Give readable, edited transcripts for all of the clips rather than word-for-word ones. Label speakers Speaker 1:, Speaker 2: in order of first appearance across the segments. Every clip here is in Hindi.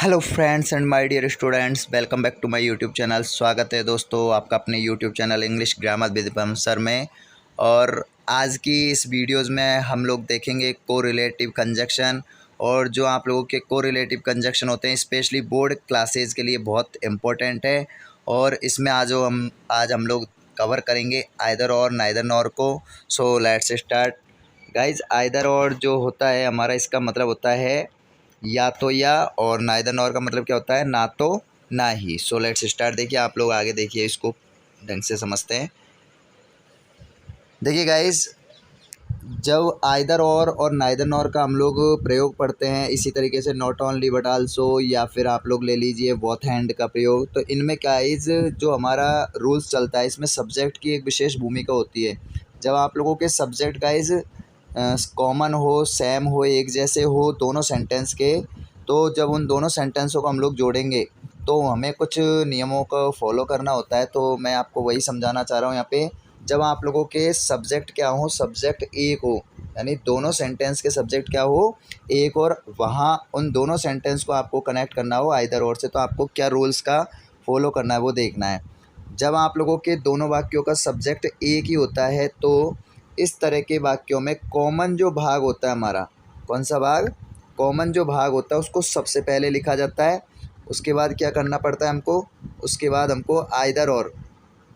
Speaker 1: Hello friends and my dear students, welcome back to my YouTube channel. स्वागत है दोस्तों आपका अपने YouTube channel English grammar with sir में। और आज की इस वीडियोस में हम लोग देखेंगे कोरिलेटिव कंजक्शन। और जो आप लोगों के कोरिलेटिव कंजक्शन होते हैं स्पेशली बोर्ड क्लासेस के लिए बहुत इम्पोर्टेंट है। और इसमें आज हम लोग कवर करेंगे आइदर और नाइदर नॉर को। So let's start guys. Either और जो होता है हमारा, इसका मतलब होता है या तो या, और नाइदर नॉर का मतलब क्या होता है, ना तो ना ही। So let's start. देखिए आप लोग आगे देखिए, इसको ढंग से समझते हैं। देखिए गाइस, जब आइदर और नाइदर नॉर का हम लोग प्रयोग पढ़ते हैं, इसी तरीके से नॉट ओनली बट आल्सो, या फिर आप लोग ले लीजिए बोथ हैंड का प्रयोग, तो इनमें क्या इज जो हमारा रूल्स चलता है, इसमें सब्जेक्ट की एक विशेष भूमिका होती है। जब आप लोगों के सब्जेक्ट गाइज कॉमन हो, सेम हो, एक जैसे हो दोनों सेंटेंस के, तो जब उन दोनों सेंटेंसों को हम लोग जोड़ेंगे तो हमें कुछ नियमों को फॉलो करना होता है। तो मैं आपको वही समझाना चाह रहा हूँ यहाँ पे। जब आप लोगों के सब्जेक्ट क्या हो, सब्जेक्ट एक हो, यानी दोनों सेंटेंस के सब्जेक्ट क्या हो, एक, और वहाँ उन दोनों सेंटेंस को आपको कनेक्ट करना हो आइदर और से, तो आपको क्या रूल्स का फॉलो करना है वो देखना है। जब आप लोगों के दोनों वाक्यों का सब्जेक्ट एक ही होता है तो इस तरह के वाक्यों में कॉमन जो भाग होता है हमारा, कौन सा भाग, कॉमन जो भाग होता है उसको सबसे पहले लिखा जाता है। उसके बाद क्या करना पड़ता है हमको, उसके बाद हमको आइदर और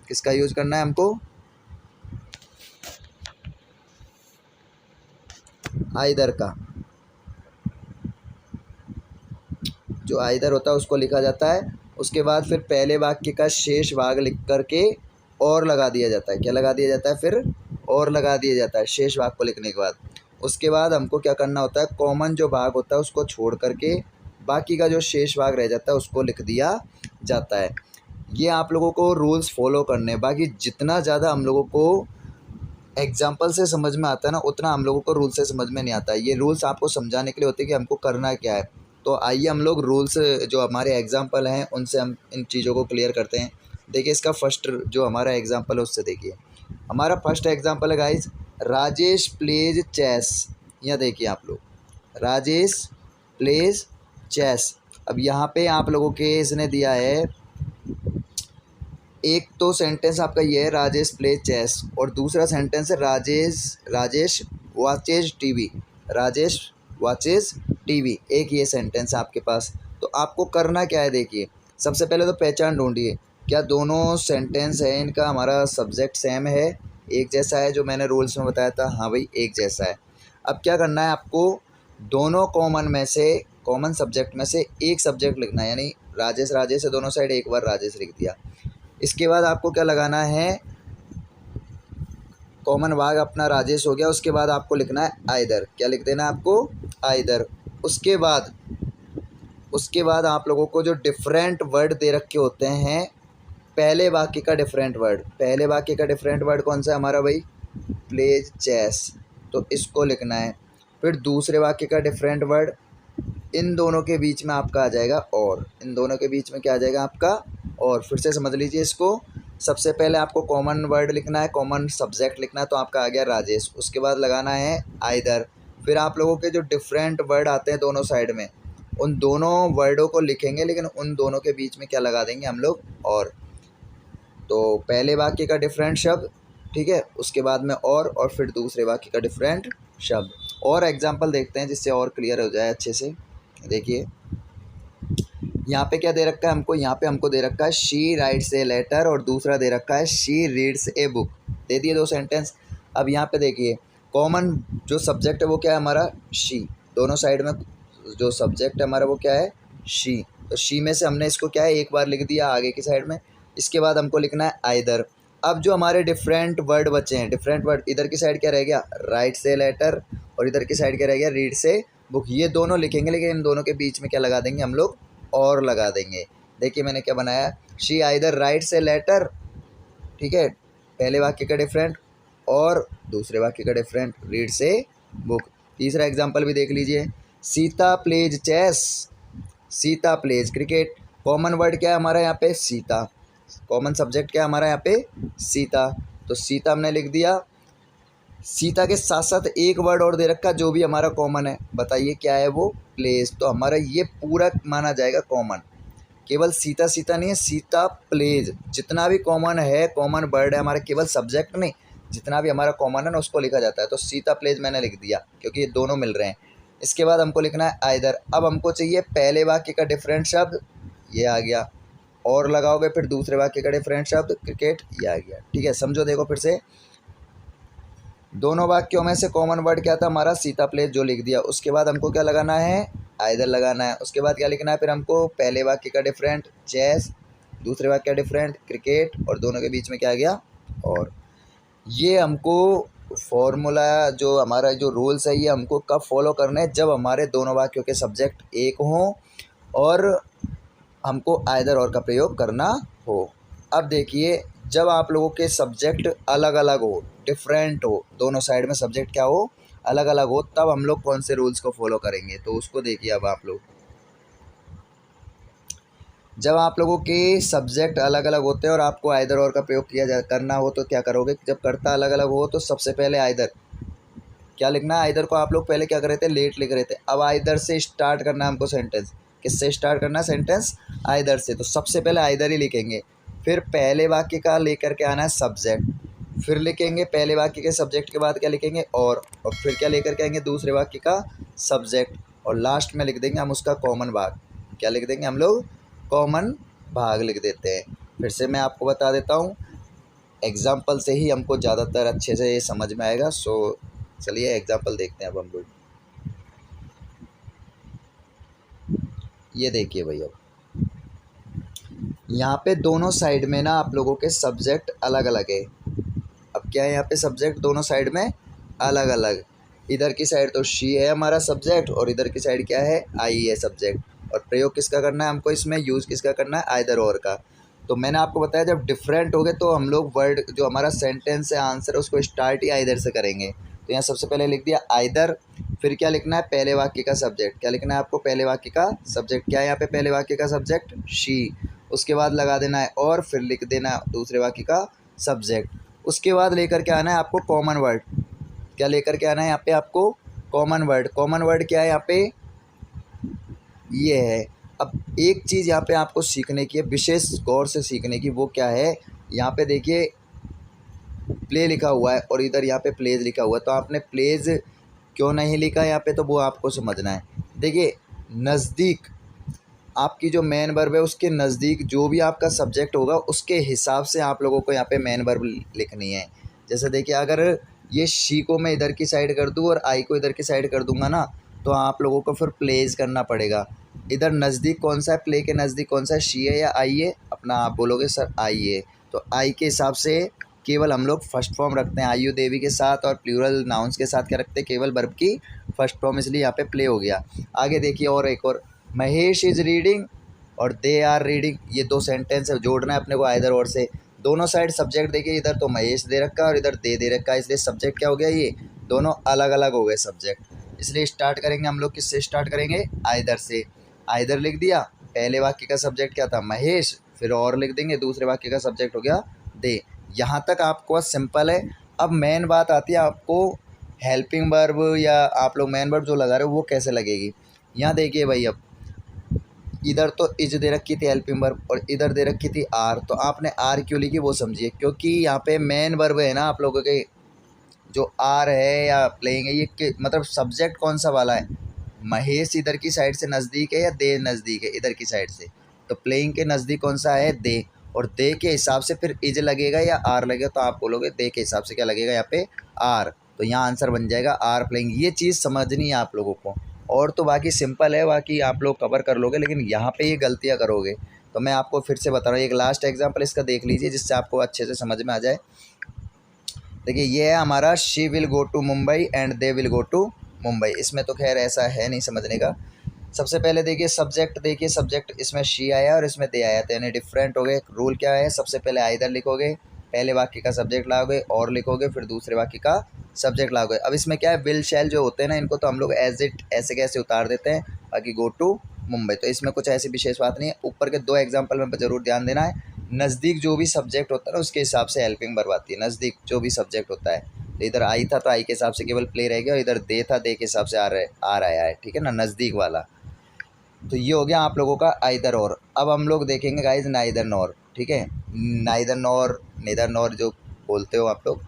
Speaker 1: किसका यूज़ करना है, हमको आइदर का, जो आइदर होता है उसको लिखा जाता है। उसके बाद फिर पहले वाक्य का शेष भाग लिख करके और लगा दिया जाता है। क्या लगा दिया जाता है, फिर और लगा दिया जाता है शेष भाग को लिखने के बाद। उसके बाद हमको क्या करना होता है, कॉमन जो भाग होता है उसको छोड़ करके बाकी का जो शेष भाग रह जाता है उसको लिख दिया जाता है। ये आप लोगों को रूल्स फॉलो करने हैं। बाकी जितना ज़्यादा हम लोगों को एग्जाम्पल से समझ में आता है ना, उतना हम लोगों को रूल से समझ में नहीं आता है। ये रूल्स आपको समझाने के लिए होते हैं कि हमको करना क्या है। तो आइए हम लोग रूल्स जो हमारे एग्जाम्पल हैं उनसे हम इन चीज़ों को क्लियर करते हैं। देखिए इसका फर्स्ट जो हमारा एग्जाम्पल है उससे देखिए। हमारा फर्स्ट एग्जाम्पल है गाइज, राजेश प्लेज चेस। यहाँ देखिए आप लोग, राजेश प्लेज चेस। अब यहाँ पे आप लोगों के इसने दिया है, एक तो सेंटेंस आपका ये है राजेश प्ले चेस, और दूसरा सेंटेंस है Rajesh watches TV, Rajesh watches TV. एक ये सेंटेंस है आपके पास। तो आपको करना क्या है, देखिए सबसे पहले तो पहचान ढूंढिए, क्या दोनों सेंटेंस है इनका हमारा सब्जेक्ट सेम है, एक जैसा है, जो मैंने रूल्स में बताया था, हाँ भाई एक जैसा है। अब क्या करना है आपको, दोनों कॉमन सब्जेक्ट में से एक सब्जेक्ट लिखना है, यानी राजेश से दोनों साइड एक बार राजेश लिख दिया। इसके बाद आपको क्या लगाना है, कॉमन भाग अपना राजेश हो गया, उसके बाद आपको लिखना है आइदर। क्या लिख देना है आपको, आइदर। उसके बाद आप लोगों को जो डिफरेंट वर्ड दे रखे होते हैं, पहले वाक्य का डिफरेंट वर्ड कौन सा है हमारा भाई, प्लेज चेस, तो इसको लिखना है। फिर दूसरे वाक्य का डिफरेंट वर्ड, इन दोनों के बीच में आपका आ जाएगा और, इन दोनों के बीच में क्या आ जाएगा आपका और। फिर से समझ लीजिए इसको, सबसे पहले आपको कॉमन वर्ड लिखना है, कॉमन सब्जेक्ट लिखना है, तो आपका आ गया राजेश। उसके बाद लगाना है आइदर। फिर आप लोगों के जो डिफरेंट वर्ड आते हैं दोनों साइड में, उन दोनों वर्डों को लिखेंगे, लेकिन उन दोनों के बीच में क्या लगा देंगे हम लोग, और। तो पहले वाक्य का डिफरेंट शब्द, ठीक है, उसके बाद में और फिर दूसरे वाक्य का डिफरेंट शब्द। और एग्जाम्पल देखते हैं जिससे और क्लियर हो जाए अच्छे से। देखिए यहाँ पे क्या दे रखा है हमको, यहाँ पे हमको दे रखा है शी राइट्स ए लेटर, और दूसरा दे रखा है शी रीड्स ए बुक। दे दिए दो सेंटेंस। अब यहाँ पे देखिए कॉमन जो सब्जेक्ट है वो क्या है हमारा, शी। दोनों साइड में जो सब्जेक्ट है हमारा वो क्या है, शी। तो शी में से हमने इसको क्या है एक बार लिख दिया आगे की साइड में। इसके बाद हमको लिखना है आइदर। अब जो हमारे डिफरेंट वर्ड बचे हैं, डिफरेंट वर्ड, इधर की साइड क्या रह गया, राइट्स ए लेटर, और इधर की साइड क्या रह गया, रीड्स ए बुक। ये दोनों लिखेंगे, लेकिन इन दोनों के बीच में क्या लगा देंगे हम लोग, और लगा देंगे। देखिए मैंने क्या बनाया, she either writes a letter, ठीक है, पहले वाक्य का डिफरेंट, और दूसरे वाक्य का डिफरेंट, रीड्स ए बुक। तीसरा एग्जांपल भी देख लीजिए, Sita plays chess, Sita plays cricket. Common word क्या है हमारा यहाँ पे, सीता। कॉमन सब्जेक्ट क्या है हमारा यहाँ पे, सीता। तो सीता हमने लिख दिया। सीता के साथ साथ एक वर्ड और दे रखा जो भी हमारा कॉमन है, बताइए क्या है वो, प्लेज। तो हमारा ये पूरा माना जाएगा कॉमन। केवल सीता सीता नहीं है, सीता प्लेज, जितना भी कॉमन है, कॉमन वर्ड है हमारा, केवल सब्जेक्ट नहीं, जितना भी हमारा कॉमन है ना उसको लिखा जाता है। तो सीता प्लेज मैंने लिख दिया क्योंकि ये दोनों मिल रहे हैं। इसके बाद हमको लिखना है आइदर। अब हमको चाहिए पहले वाक्य का डिफरेंट शब्द, ये आ गया, और लगाओगे फिर दूसरे वाक्य का डिफरेंट शब्द क्रिकेट, ये आ गया। ठीक है, समझो, देखो फिर से, दोनों वाक्यों में से कॉमन वर्ड क्या था हमारा, सीता प्लेज, जो लिख दिया। उसके बाद हमको क्या लगाना है, आइदर लगाना है। उसके बाद क्या लिखना है फिर हमको, पहले वाक्य का डिफरेंट चेस, दूसरे वाक्य का डिफरेंट क्रिकेट, और दोनों के बीच में क्या आ गया और। ये हमको फॉर्मूला, जो हमारा जो रूल्स है, ये हमको कब फॉलो करना है, जब हमारे दोनों वाक्यों के सब्जेक्ट एक हों और हमको आइदर और का प्रयोग करना हो। अब देखिए, जब आप लोगों के सब्जेक्ट अलग अलग हो, डिफरेंट हो, दोनों साइड में सब्जेक्ट क्या हो, अलग अलग हो, तब हम लोग कौन से रूल्स को फॉलो करेंगे, तो उसको देखिए। अब आप लोग, जब आप लोगों के सब्जेक्ट अलग अलग होते हैं और आपको आइदर और का प्रयोग करना हो, तो क्या करोगे, जब कर्ता अलग अलग हो तो सबसे पहले आइदर क्या लिखना है। आइदर को आप लोग पहले क्या कर रहे थे, लेट लिख रहे थे, अब आइदर से स्टार्ट करना है हमको सेंटेंस। किससे स्टार्ट करना है सेंटेंस, आइदर से। तो सबसे पहले आइदर ही लिखेंगे, फिर पहले वाक्य का लेकर के आना है सब्जेक्ट, फिर लिखेंगे पहले वाक्य के सब्जेक्ट के बाद क्या लिखेंगे और फिर क्या लेकर के आएंगे दूसरे वाक्य का सब्जेक्ट, और लास्ट में लिख देंगे हम उसका कॉमन भाग। क्या लिख देंगे हम लोग, कॉमन भाग लिख देते हैं। फिर से मैं आपको बता देता हूँ, एग्जाम्पल से ही हमको ज़्यादातर अच्छे से ये समझ में आएगा। सो चलिए एग्जाम्पल देखते हैं अब हम लोग। ये देखिए भैया, यहाँ पे दोनों साइड में ना आप लोगों के सब्जेक्ट अलग अलग है। अब क्या है, यहाँ पे सब्जेक्ट दोनों साइड में अलग अलग, इधर की साइड तो शी है हमारा सब्जेक्ट और इधर की साइड क्या है, आई है सब्जेक्ट। और प्रयोग किसका करना है हमको, इसमें यूज़ किसका करना है, आइदर और का। तो मैंने आपको बताया जब डिफरेंट हो गए तो हम लोग वर्ड, जो हमारा सेंटेंस है, आंसर है, उसको स्टार्ट ही आइदर से करेंगे। तो यहाँ सबसे पहले लिख दिया आइदर, फिर क्या लिखना है, पहले वाक्य का सब्जेक्ट। क्या लिखना है आपको, पहले वाक्य का सब्जेक्ट। क्या है यहाँ पे पहले वाक्य का सब्जेक्ट, शी। उसके बाद लगा देना है और, फिर लिख देना दूसरे वाक्य का सब्जेक्ट। उसके बाद लेकर के आना है आपको कॉमन वर्ड। क्या लेकर के आना है यहाँ पे आपको, कॉमन वर्ड। कॉमन वर्ड क्या है यहाँ पे, ये है। अब एक चीज़ यहाँ पे आपको सीखने की है, विशेष गौर से सीखने की, वो क्या है, यहाँ पे देखिए प्ले लिखा हुआ है और इधर यहाँ पे प्लेज लिखा हुआ है। तो आपने प्लेज क्यों नहीं लिखा यहाँ पे, तो वो आपको समझना है। देखिए, नज़दीक, आपकी जो मेन वर्ब है उसके नज़दीक जो भी आपका सब्जेक्ट होगा उसके हिसाब से आप लोगों को यहाँ पे मेन वर्ब लिखनी है। जैसे देखिए, अगर ये शी को मैं इधर की साइड कर दूँ और आई को इधर की साइड कर दूँगा ना, तो आप लोगों को फिर प्लेज करना पड़ेगा। इधर नज़दीक कौन सा है, प्ले के नज़दीक कौन सा है, शी है या आई है, अपना आप बोलोगे सर आई है। तो आई के हिसाब से केवल हम लोग फर्स्ट फॉर्म रखते हैं आयु देवी के साथ, और प्लूरल नाउन्स के साथ क्या रखते हैं, केवल वर्ब की फर्स्ट फॉर्म, इसलिए यहाँ पे प्ले हो गया। आगे देखिए, और एक और, महेश इज़ रीडिंग और दे आर रीडिंग, ये दो सेंटेंस है, जोड़ना है अपने को आइदर और से। दोनों साइड सब्जेक्ट देखिए, इधर तो महेश दे रखा है और इधर दे रखा है, इसलिए सब्जेक्ट क्या हो गया, ये दोनों अलग अलग हो गए सब्जेक्ट। इसलिए स्टार्ट करेंगे हम लोग, किससे स्टार्ट करेंगे, आइदर से। आइदर लिख दिया, पहले वाक्य का सब्जेक्ट क्या था, महेश, फिर और लिख देंगे, दूसरे वाक्य का सब्जेक्ट हो गया दे। यहाँ तक आपको सिंपल है। अब मेन बात आती है आपको हेल्पिंग वर्ब, या आप लोग मेन वर्ब जो लगा रहे हो वो कैसे लगेगी। यहाँ देखिए भाई, अब इधर तो इज दे रखी थी हेल्पिंग वर्ब और इधर दे रखी थी आर, तो आपने आर क्यों लिखी वो समझिए, क्योंकि यहाँ पे मेन वर्ब है ना आप लोगों के, जो आर है या प्लेइंग है, ये मतलब सब्जेक्ट कौन सा वाला है, महेश इधर की साइड से नज़दीक है या दे नज़दीक है, इधर की साइड से। तो प्लेइंग के नज़दीक कौन सा है, दे, और दे के हिसाब से फिर इज लगेगा या आर लगेगा, तो आप बोलोगे दे के हिसाब से क्या लगेगा यहाँ पे, आर। तो यहाँ आंसर बन जाएगा आर प्लेइंग। ये चीज़ समझनी है आप लोगों को, और तो बाकी सिंपल है, बाकी आप लोग कवर कर लोगे, लेकिन यहाँ पे ये गलतियाँ करोगे। तो मैं आपको फिर से बता रहा हूँ, एक लास्ट एग्जाम्पल इसका देख लीजिए जिससे आपको अच्छे से समझ में आ जाए। देखिए, ये है हमारा, she will go to Mumbai and they will go to Mumbai. इसमें तो खैर ऐसा है नहीं समझने का। सबसे पहले देखिए सब्जेक्ट, देखिए सब्जेक्ट इसमें शी आया और इसमें दे आया, तो यानी डिफरेंट हो गए। रूल क्या है, सबसे पहले आइदर लिखोगे, पहले वाक्य का सब्जेक्ट लाओगे और लिखोगे, फिर दूसरे वाक्य का सब्जेक्ट लाओगे। अब इसमें क्या है, विल शैल जो होते हैं ना, इनको तो हम लोग एज इट ऐसे कैसे उतार देते हैं, बाकी गो टू मुंबई, तो इसमें कुछ ऐसी विशेष बात नहीं है। ऊपर के दो एग्जाम्पल में ज़रूर ध्यान देना है, नज़दीक जो भी सब्जेक्ट होता है ना उसके हिसाब से हेल्पिंग वर्ब आती है, नज़दीक जो भी सब्जेक्ट होता है। तो इधर आई था तो आई के हिसाब से केवल प्ले रह गया, और इधर दे था दे के हिसाब से आ रहा है, ठीक है ना, नज़दीक वाला। तो ये हो गया आप लोगों का आइदर और। अब हम लोग देखेंगे गाइज नाइदर नॉर, ठीक है। नाइदर नॉर, नेदर नॉर जो बोलते हो आप लोग,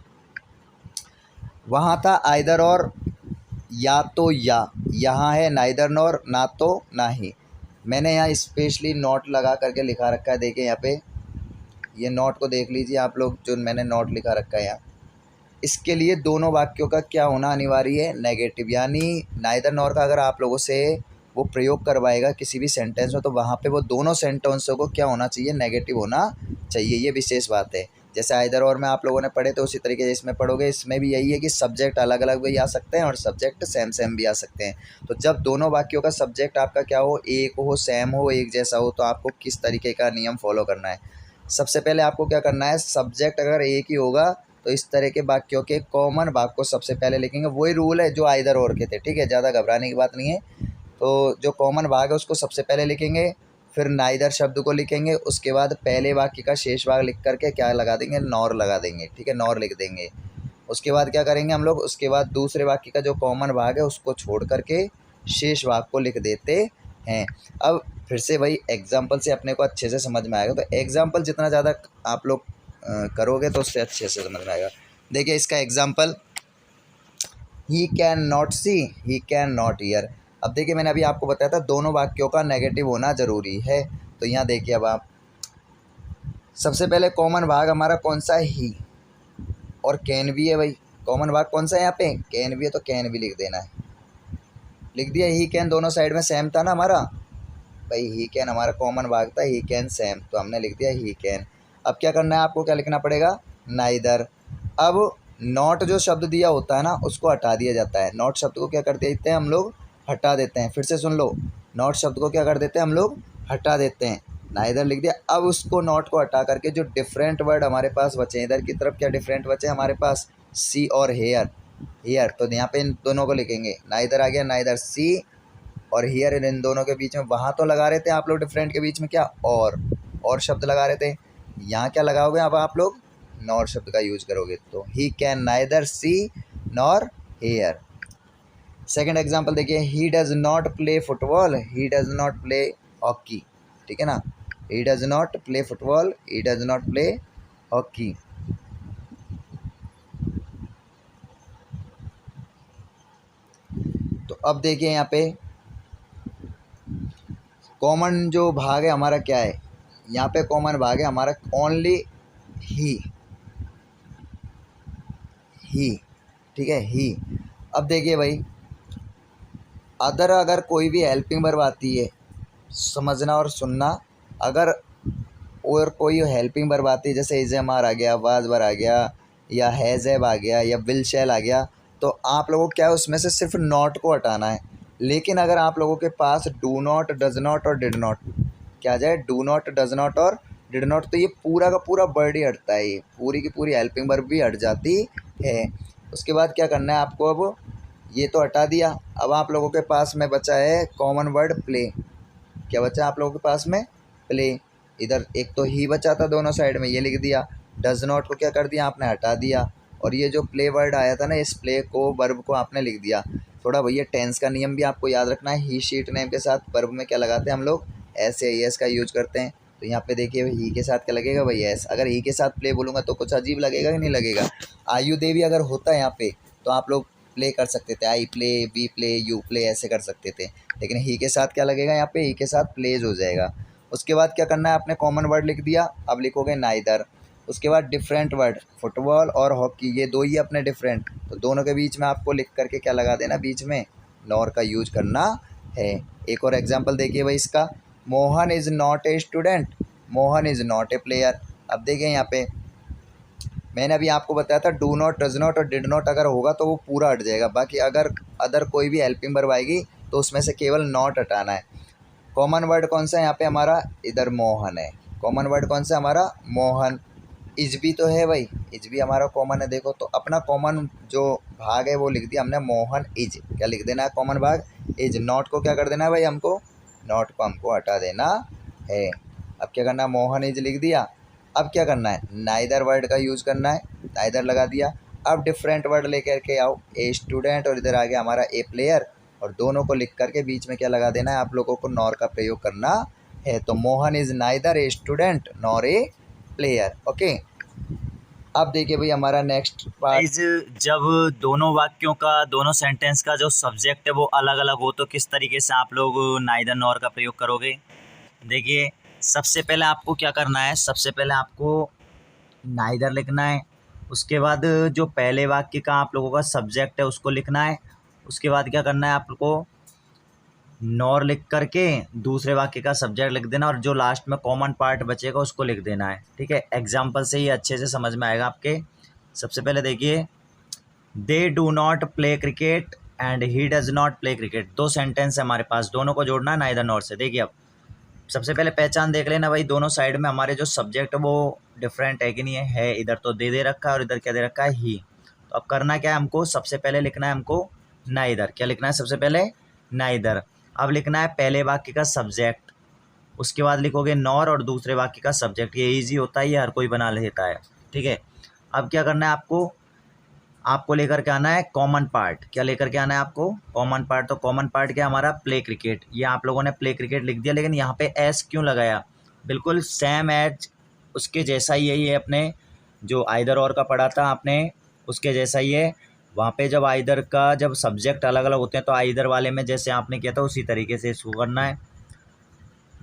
Speaker 1: वहाँ था आइदर और या तो या, यहाँ है नाइदर नॉर ना तो ना ही। मैंने यहाँ स्पेशली नोट लगा करके लिखा रखा है, देखें यहाँ पे, ये नोट को देख लीजिए आप लोग, जो मैंने नोट लिखा रखा है यहाँ। इसके लिए दोनों वाक्यों का क्या होना अनिवार्य है, नेगेटिव। यानी नाइदर नॉर का अगर आप लोगों से वो प्रयोग करवाएगा किसी भी सेंटेंस में, तो वहाँ पे वो दोनों सेंटेंसों को क्या होना चाहिए, नेगेटिव होना चाहिए। ये विशेष बात है। जैसे आइदर और में आप लोगों ने पढ़े, तो उसी तरीके से इसमें पढ़ोगे। इसमें भी यही है कि सब्जेक्ट अलग अलग भी आ सकते हैं और सब्जेक्ट सेम सेम भी आ सकते हैं। तो जब दोनों वाक्यों का सब्जेक्ट आपका क्या हो, एक हो, सेम हो, एक जैसा हो, तो आपको किस तरीके का नियम फॉलो करना है। सबसे पहले आपको क्या करना है, सब्जेक्ट अगर एक ही होगा तो इस तरह के वाक्यों के कॉमन भाग को सबसे पहले लिखेंगे। वही रूल है जो आइदर और के थे, ठीक है, ज़्यादा घबराने की बात नहीं है। तो जो कॉमन भाग है उसको सबसे पहले लिखेंगे, फिर नाइदर शब्द को लिखेंगे, उसके बाद पहले वाक्य का शेष भाग लिख करके क्या लगा देंगे, नॉर लगा देंगे, ठीक है, नॉर लिख देंगे। उसके बाद क्या करेंगे हम लोग, उसके बाद दूसरे वाक्य का जो कॉमन भाग है उसको छोड़ करके शेष भाग को लिख देते हैं। अब फिर से वही एग्जाम्पल से अपने को अच्छे से समझ में आएगा। तो एग्जाम्पल जितना ज़्यादा आप लोग करोगे तो उससे अच्छे से समझ में आएगा। देखिए इसका example, he can not see, he can not hear. अब देखिए मैंने अभी आपको बताया था दोनों वाक्यों का नेगेटिव होना ज़रूरी है। तो यहाँ देखिए अब आप, सबसे पहले कॉमन भाग हमारा कौन सा है, ही, और कैन भी है। भाई कॉमन भाग कौन सा है यहाँ पे, कैन भी है, तो कैन भी लिख देना है। लिख दिया, ही कैन दोनों साइड में सेम था ना हमारा, भाई ही कैन हमारा कॉमन भाग था, ही कैन सेम, तो हमने लिख दिया ही कैन। अब क्या करना है आपको, क्या लिखना पड़ेगा, नाइदर। अब नॉट जो शब्द दिया होता है ना उसको हटा दिया जाता है। नॉट शब्द को क्या कर देते हैं हम लोग, हटा देते हैं। फिर से सुन लो, नॉट शब्द को क्या कर देते हैं हम लोग, हटा देते हैं। नाइदर लिख दिया। अब उसको नॉट को हटा करके जो डिफरेंट वर्ड हमारे पास बचे हैं, इधर की तरफ क्या डिफरेंट बचे हमारे पास, सी और हेयर। हेयर तो यहाँ पे इन दोनों को लिखेंगे, नाइदर आ गया, नाइदर सी और हियर, इन दोनों के बीच में, वहाँ तो लगा रहे थे आप लोग डिफरेंट के बीच में क्या, और शब्द लगा रहे थे। यहाँ क्या लगाओगे अब आप लोग, नॉर शब्द का यूज करोगे। तो he can neither see nor hear. Second example देखिए, he does not play football, he does not play hockey, ठीक है ना, he does not play football, he does not play hockey. तो अब देखिए यहाँ पे कॉमन जो भाग है हमारा क्या है, यहाँ पे कॉमन भाग है हमारा ओनली ही, ठीक है, ही। अब देखिए भाई, अगर कोई भी हेल्पिंग वर्ब आती है, समझना और सुनना, अगर और कोई हेल्पिंग वर्ब आती है, जैसे इज़ेमार आ गया, वाज वर आ गया, या हैज़ेब आ गया, या विल शैल आ गया, तो आप लोगों को क्या है उसमें से सिर्फ नॉट को हटाना है। लेकिन अगर आप लोगों के पास डू नॉट, डज नॉट और डिड नॉट क्या जाए, डू नॉट, डज नॉट और डिड नॉट, तो ये पूरा का पूरा वर्ड ही हटता है, ये पूरी की पूरी हेल्पिंग वर्ब भी हट जाती है। उसके बाद क्या करना है आपको, अब ये तो हटा दिया। अब आप लोगों के पास में बचा है कॉमन वर्ड प्ले। क्या बचा आप लोगों के पास में, प्ले। इधर एक तो ही बचा था दोनों साइड में, ये लिख दिया। डज नॉट को क्या कर दिया आपने, हटा दिया। और ये जो प्ले वर्ड आया था ना, इस प्ले को, वर्ब को आपने लिख दिया। थोड़ा भैया टेंस का नियम भी आपको याद रखना है। ही शीट नेम के साथ वर्ब में क्या लगाते हैं हम लोग, एस या एस का यूज करते हैं। तो यहाँ पे देखिए ही के साथ क्या लगेगा भाई, एस। अगर ही के साथ प्ले बोलूँगा तो कुछ अजीब लगेगा कि नहीं लगेगा। आयु देवी अगर होता है यहाँ पे तो आप लोग प्ले कर सकते थे, I play, we play, you play, ऐसे कर सकते थे। लेकिन ही के साथ क्या लगेगा यहाँ पे, ही के साथ प्लेज हो जाएगा। उसके बाद क्या करना है, आपने कॉमन वर्ड लिख दिया, अब लिखोगे नाइदर। उसके बाद डिफरेंट वर्ड, फुटबॉल और हॉकी, ये दो ही अपने डिफरेंट, तो दोनों के बीच में आपको लिख करके क्या लगा देना, बीच में नॉर का यूज करना है। एक और एग्जाम्पल देखिए भाई इसका, Mohan is not a student, Mohan is not a player. अब देखिए यहाँ पे मैंने अभी आपको बताया था डू नॉट, डज नॉट और डिड नॉट अगर होगा तो वो पूरा हट जाएगा। बाकी अगर अदर कोई भी हेल्पिंग वर्ब आएगी तो उसमें से केवल नॉट हटाना है। कॉमन वर्ड कौन सा है यहाँ पे हमारा, इधर मोहन है। कॉमन वर्ड कौन सा हमारा, मोहन। इज भी तो है भाई, इज भी हमारा कॉमन है। देखो तो अपना कॉमन जो भाग है वो लिख दिया हमने, मोहन इज। क्या लिख देना है, कॉमन भाग इज। नॉट को क्या कर देना है भाई हमको, नॉट को हमको हटा देना है। अब क्या करना है, मोहन इज लिख दिया। अब क्या करना है, नाइदर वर्ड का यूज़ करना है, नाइदर लगा दिया। अब डिफरेंट वर्ड लेकर के आओ, ए स्टूडेंट और इधर आ गया हमारा ए प्लेयर, और दोनों को लिख करके बीच में क्या लगा देना है, आप लोगों को नॉर का प्रयोग करना है। तो Mohan is neither a student nor a player. Okay, अब देखिए भाई हमारा नेक्स्ट पार्ट।
Speaker 2: जब दोनों वाक्यों का, दोनों सेंटेंस का जो सब्जेक्ट है वो अलग अलग हो तो किस तरीके से आप लोग नाइदर नॉर का प्रयोग करोगे। देखिए सबसे पहले आपको क्या करना है, सबसे पहले आपको नाइदर लिखना है, उसके बाद जो पहले वाक्य का आप लोगों का सब्जेक्ट है उसको लिखना है, उसके बाद क्या करना है आपको नॉर लिख करके दूसरे वाक्य का सब्जेक्ट लिख देना, और जो लास्ट में कॉमन पार्ट बचेगा उसको लिख देना है। ठीक है, एग्जाम्पल से ही अच्छे से समझ में आएगा आपके। सबसे पहले देखिए, दे do not play cricket and he does not play cricket. दो सेंटेंस है हमारे पास, दोनों को जोड़ना है नाइदर नॉर से। देखिए अब सबसे पहले पहचान देख लेना भाई, दोनों साइड में हमारे जो सब्जेक्ट है वो डिफरेंट है कि नहीं है। इधर तो दे रखा है और इधर क्या दे रखा है, ही। तो अब करना क्या है हमको, सबसे पहले लिखना है हमको नाइदर। क्या लिखना है सबसे पहले, नाइदर। अब लिखना है पहले वाक्य का सब्जेक्ट, उसके बाद लिखोगे नॉर और दूसरे वाक्य का सब्जेक्ट। ये इजी होता है, ये हर कोई बना लेता है। ठीक है, अब क्या करना है आपको लेकर के आना है कॉमन पार्ट। क्या लेकर के आना है आपको, कॉमन पार्ट। तो कॉमन पार्ट क्या हमारा, प्ले क्रिकेट। ये आप लोगों ने प्ले क्रिकेट लिख दिया, लेकिन यहाँ पे एस क्यों लगाया, बिल्कुल सेम एज उसके जैसा ही है ये, अपने जो आइदर और का पढ़ा था आपने उसके जैसा ही है। वहाँ पे जब आइदर का जब सब्जेक्ट अलग अलग होते हैं तो आइदर वाले में जैसे आपने किया था उसी तरीके से इसको करना है।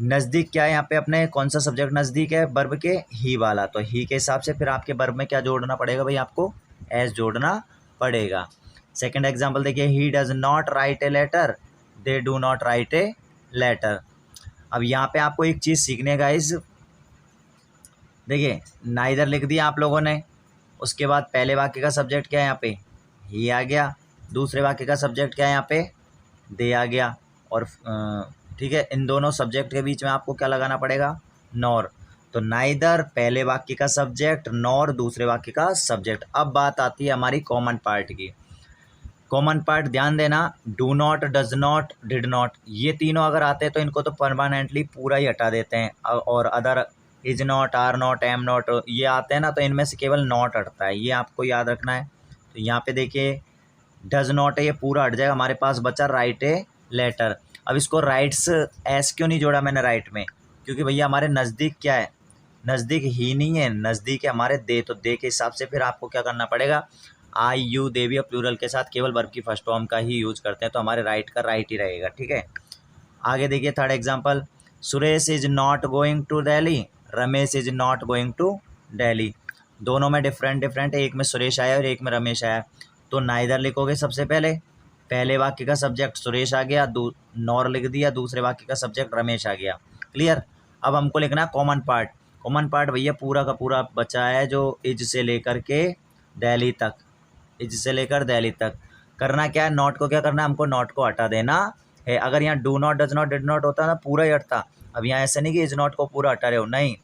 Speaker 2: नज़दीक क्या है यहाँ पे, अपने कौन सा सब्जेक्ट नज़दीक है, वर्ब के ही वाला। तो ही के हिसाब से फिर आपके वर्ब में क्या जोड़ना पड़ेगा भाई, आपको एस जोड़ना पड़ेगा। सेकंड एग्जांपल देखिए, he does not write a letter, they do not write a letter. अब यहाँ पे आपको एक चीज़ सीखने गाइस, देखिए नाइदर लिख दिया आप लोगों ने, उसके बाद पहले वाक्य का सब्जेक्ट क्या है यहाँ पे, ही आ गया। दूसरे वाक्य का सब्जेक्ट क्या है यहाँ पे, दे आ गया। और ठीक है, इन दोनों सब्जेक्ट के बीच में आपको क्या लगाना पड़ेगा, नॉर। तो नाइदर पहले वाक्य का सब्जेक्ट, नॉर दूसरे वाक्य का सब्जेक्ट। अब बात आती है हमारी कॉमन पार्ट की। कॉमन पार्ट ध्यान देना, do not, does not, did not, ये तीनों अगर आते हैं तो इनको तो परमानेंटली पूरा ही हटा देते हैं। और other is not, are not, am not, ये आते हैं ना, तो इनमें से केवल नॉट हटता है, ये आपको याद रखना है। तो यहाँ पे देखिए डज नॉट है, ये पूरा हट जाएगा, हमारे पास बचा राइट ए लेटर। अब इसको राइट्स एस क्यों नहीं जोड़ा मैंने राइट में, क्योंकि भैया हमारे नज़दीक क्या है, नज़दीक ही नहीं है, नज़दीक है हमारे दे। तो दे के हिसाब से फिर आपको क्या करना पड़ेगा, आई यू दे भी प्लूरल के साथ केवल वर्ब की फर्स्ट फॉर्म का ही यूज करते हैं, तो हमारे राइट का राइट ही रहेगा। ठीक है, आगे देखिए third example, Suresh is not going to Delhi, Ramesh is not going to Delhi. दोनों में डिफरेंट, एक में सुरेश आया और एक में रमेश आया। तो नाइदर लिखोगे सबसे पहले, पहले वाक्य का सब्जेक्ट सुरेश आ गया, नॉर लिख दिया, दूसरे वाक्य का सब्जेक्ट रमेश आ गया। क्लियर। अब हमको लिखना है कॉमन पार्ट। कॉमन पार्ट भैया पूरा का पूरा बचा है, जो इज से लेकर के दिल्ली तक, इज से लेकर दिल्ली तक। करना क्या है, नॉट को क्या करना है, हमको नॉट को हटा देना है। अगर यहाँ do not, does not, did not होता ना, पूरा ही हटता। अब यहाँ ऐसा नहीं कि इज नॉट को पूरा हटा रहे हो, नहीं,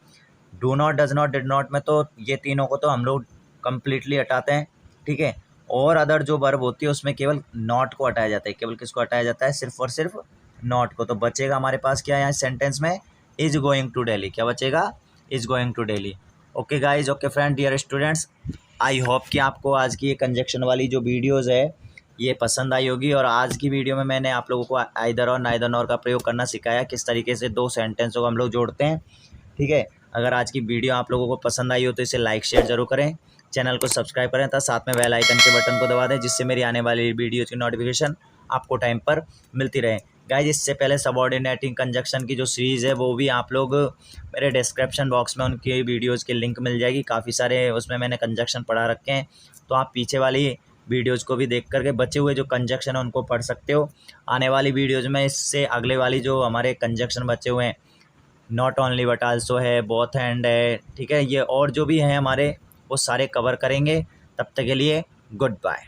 Speaker 2: do not, does not, did not में तो ये तीनों को तो हम लोग कम्प्लीटली हटाते हैं। ठीक है, और अदर जो वर्ब होती है उसमें केवल नॉट को हटाया जाता है। केवल किसको हटाया जाता है, सिर्फ और सिर्फ नॉट को। तो बचेगा हमारे पास क्या है यहाँ सेंटेंस में, इज गोइंग टू दिल्ली। क्या बचेगा, is going to Delhi. Okay guys, okay friend, dear students, I hope कि आपको आज की ये कंजक्शन वाली जो वीडियोज़ है ये पसंद आई होगी। और आज की वीडियो में मैंने आप लोगों को आइदर और नाइदर नॉर का प्रयोग करना सिखाया, किस तरीके से दो सेंटेंसों को हम लोग जोड़ते हैं। ठीक है, अगर आज की वीडियो आप लोगों को पसंद आई हो तो इसे लाइक शेयर जरूर करें, चैनल को सब्सक्राइब करें तथा साथ में बेल आइकन के बटन को दबा दें, जिससे मेरी आने वाली वीडियो की नोटिफिकेशन आपको टाइम पर मिलती रहे। गाइज, इससे पहले सबऑर्डिनेटिंग कंजक्शन की जो सीरीज़ है वो भी आप लोग मेरे डिस्क्रिप्शन बॉक्स में उनकी वीडियोज़ की लिंक मिल जाएगी। काफ़ी सारे उसमें मैंने कंजक्शन पढ़ा रखे हैं, तो आप पीछे वाली वीडियोज़ को भी देख करके बचे हुए जो कंजक्शन है उनको पढ़ सकते हो। आने वाली वीडियोज़ में इससे अगले वाली जो हमारे कंजक्शन बचे हुए हैं, नॉट ओनली बट आल्सो है, बोथ एंड है, ठीक है, ये और जो भी हैं हमारे वो सारे कवर करेंगे। तब तक के लिए गुड बाय।